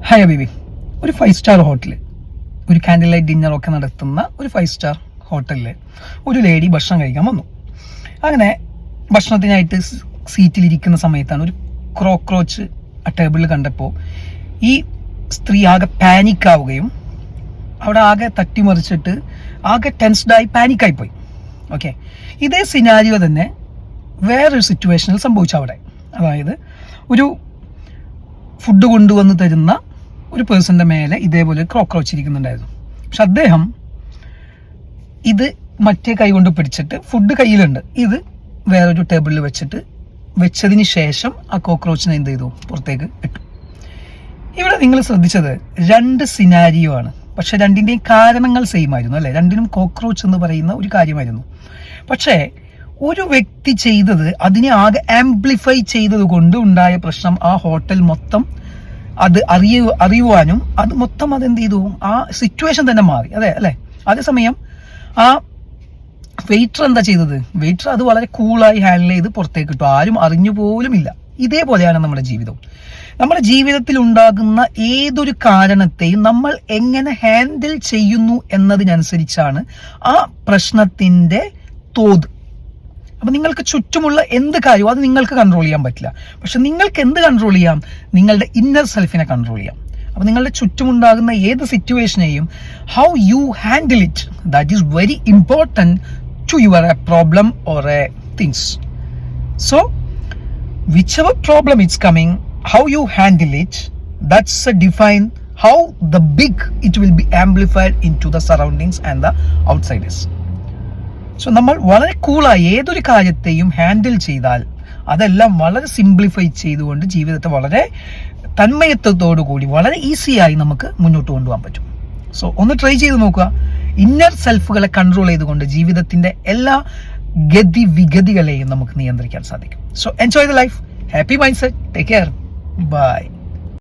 Hi baby, ഒരു 5 star hotel, ഒരു candle light ഡിന്നറൊക്കെ നടത്തുന്ന ഒരു 5 സ്റ്റാർ ഹോട്ടലിൽ ഒരു ലേഡി ഭക്ഷണം കഴിക്കാൻ വന്നു. അങ്ങനെ ഭക്ഷണത്തിനായിട്ട് സീറ്റിലിരിക്കുന്ന സമയത്താണ് ഒരു കോക്രോച്ച് ആ ടേബിളിൽ കണ്ടപ്പോൾ ഈ സ്ത്രീ ആകെ പാനിക്കാവുകയും അവിടെ ആകെ തട്ടിമറിച്ചിട്ട് ആകെ ടെൻസ്ഡായി പാനിക്കായിപ്പോയി. ഓക്കെ, ഇതേ സിനാരിയോ തന്നെ വേറൊരു സിറ്റുവേഷനിൽ സംഭവിച്ചു അവിടെ. അതായത് ഒരു ഫുഡ് കൊണ്ടുവന്ന് തരുന്ന ഒരു പേഴ്സൻ്റെ മേലെ ഇതേപോലെ കോക്രോച്ച് ഇരിക്കുന്നുണ്ടായിരുന്നു. പക്ഷെ അദ്ദേഹം ഇത് മറ്റേ കൈ കൊണ്ട് പിടിച്ചിട്ട് ഫുഡ് കയ്യിലുണ്ട്, ഇത് വേറൊരു ടേബിളിൽ വെച്ചതിന് ശേഷം ആ കോക്രോച്ചിനെ എന്ത് ചെയ്തു, പുറത്തേക്ക് ഇട്ടു. ഇവിടെ നിങ്ങൾ ശ്രദ്ധിച്ചത് 2 സിനാരിയോ ആണ്, പക്ഷെ രണ്ടിൻ്റെയും കാരണങ്ങൾ സെയിം ആയിരുന്നു അല്ലേ? രണ്ടിനും കോക്രോച്ച് എന്ന് പറയുന്ന ഒരു കാര്യമായിരുന്നു. പക്ഷേ ഒരു വ്യക്തി ചെയ്തത് അതിനെ ആകെ ആംപ്ലിഫൈ ചെയ്തത് കൊണ്ട് ഉണ്ടായ പ്രശ്നം ആ ഹോട്ടൽ മൊത്തം അത് അറിയുവാനും അത് മൊത്തം അതെന്ത് ചെയ്തു, ആ സിറ്റുവേഷൻ തന്നെ മാറി. അതെ അല്ലേ? അതേസമയം ആ വെയിറ്റർ എന്താ ചെയ്തത്, വെയിറ്റർ അത് വളരെ കൂളായി ഹാൻഡിൽ ചെയ്ത് പുറത്തേക്ക് ഇട്ടു, ആരും അറിഞ്ഞു പോലുമില്ല. ഇതേപോലെയാണ് നമ്മുടെ ജീവിതം. നമ്മുടെ ജീവിതത്തിൽ ഉണ്ടാകുന്ന ഏതൊരു കാരണത്തെയും നമ്മൾ എങ്ങനെ ഹാൻഡിൽ ചെയ്യുന്നു എന്നതിനനുസരിച്ചാണ് ആ പ്രശ്നത്തിന്റെ തോത്. അപ്പം നിങ്ങൾക്ക് ചുറ്റുമുള്ള എന്ത് കാര്യവും അത് നിങ്ങൾക്ക് കൺട്രോൾ ചെയ്യാൻ പറ്റില്ല. പക്ഷെ നിങ്ങൾക്ക് എന്ത് കൺട്രോൾ ചെയ്യാം? നിങ്ങളുടെ ഇന്നർ സെൽഫിനെ കൺട്രോൾ ചെയ്യാം. അപ്പം നിങ്ങളുടെ ചുറ്റുമുണ്ടാകുന്ന ഏത് സിറ്റുവേഷനെയും how you handle it, that is very important to your a problem or a things. So whichever problem it's coming, how you handle it, that's a define how the big it will be amplified into the surroundings and the outsiders. So നമ്മൾ വളരെ കൂളായി ഏതൊരു കാര്യത്തെയും handle ചെയ്താൽ അതെല്ലാം വളരെ simplify ചെയ്തുകൊണ്ട് ജീവിതത്തെ വളരെ തന്മയത്വത്തോടു കൂടി വളരെ ഈസിയായി നമുക്ക് മുന്നോട്ട് കൊണ്ടുപോകാൻ പറ്റും. സോ ഒന്ന് ട്രൈ ചെയ്ത് നോക്കുക. ഇന്നർ സെൽഫുകളെ കൺട്രോൾ ചെയ്തുകൊണ്ട് ജീവിതത്തിന്റെ എല്ലാ ഗതിവിഗതികളെയും നമുക്ക് നിയന്ത്രിക്കാൻ സാധിക്കും. So enjoy the life, happy mind set, take care, by.